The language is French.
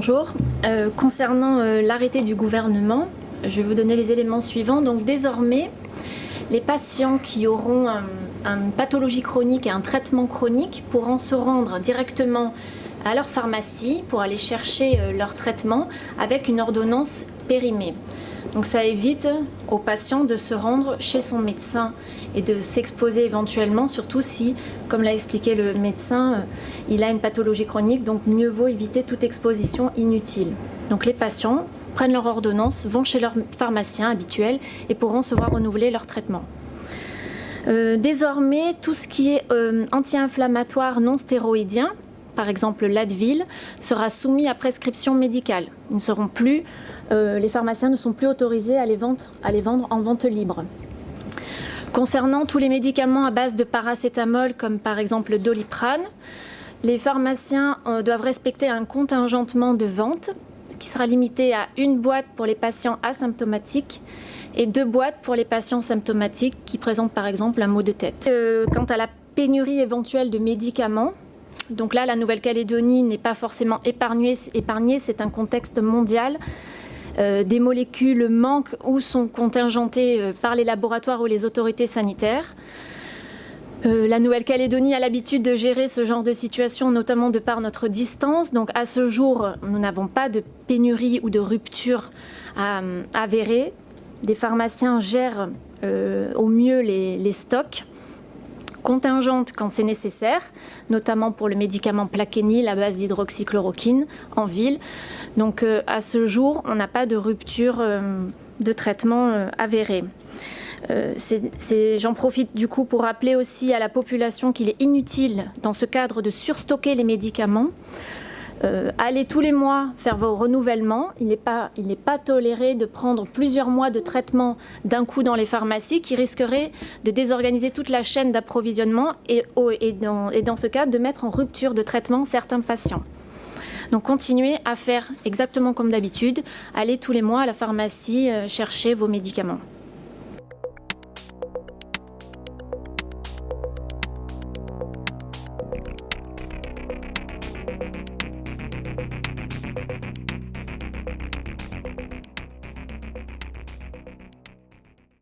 Bonjour. Concernant l'arrêté du gouvernement, je vais vous donner les éléments suivants. Donc désormais, les patients qui auront une pathologie chronique et un traitement chronique pourront se rendre directement à leur pharmacie pour aller chercher leur traitement avec une ordonnance périmée. Donc ça évite aux patients de se rendre chez son médecin et de s'exposer éventuellement, surtout si, comme l'a expliqué le médecin, il a une pathologie chronique, donc mieux vaut éviter toute exposition inutile. Donc les patients prennent leur ordonnance, vont chez leur pharmacien habituel et pourront se voir renouveler leur traitement. Désormais, tout ce qui est anti-inflammatoire non stéroïdien, par exemple l'Advil, sera soumis à prescription médicale. Ils ne seront plus, les pharmaciens ne sont plus autorisés à les vendre en vente libre. Concernant tous les médicaments à base de paracétamol, comme par exemple le Doliprane, les pharmaciens doivent respecter un contingentement de vente qui sera limité à 1 boîte pour les patients asymptomatiques et 2 boîtes pour les patients symptomatiques qui présentent par exemple un maux de tête. Quant à la pénurie éventuelle de médicaments, donc là, la Nouvelle-Calédonie n'est pas forcément épargnée, c'est un contexte mondial. Des molécules manquent ou sont contingentées par les laboratoires ou les autorités sanitaires. La Nouvelle-Calédonie a l'habitude de gérer ce genre de situation, notamment de par notre distance. Donc à ce jour, nous n'avons pas de pénurie ou de rupture avérée. Des pharmaciens gèrent au mieux les stocks, contingente quand c'est nécessaire, notamment pour le médicament Plaquenil à base d'hydroxychloroquine en ville. Donc à ce jour, on n'a pas de rupture de traitement avérée. J'en profite du coup pour rappeler aussi à la population qu'il est inutile dans ce cadre de surstocker les médicaments. Allez tous les mois faire vos renouvellements. Il n'est pas toléré de prendre plusieurs mois de traitement d'un coup dans les pharmacies qui risquerait de désorganiser toute la chaîne d'approvisionnement et dans ce cas de mettre en rupture de traitement certains patients. Donc continuez à faire exactement comme d'habitude. Allez tous les mois à la pharmacie chercher vos médicaments.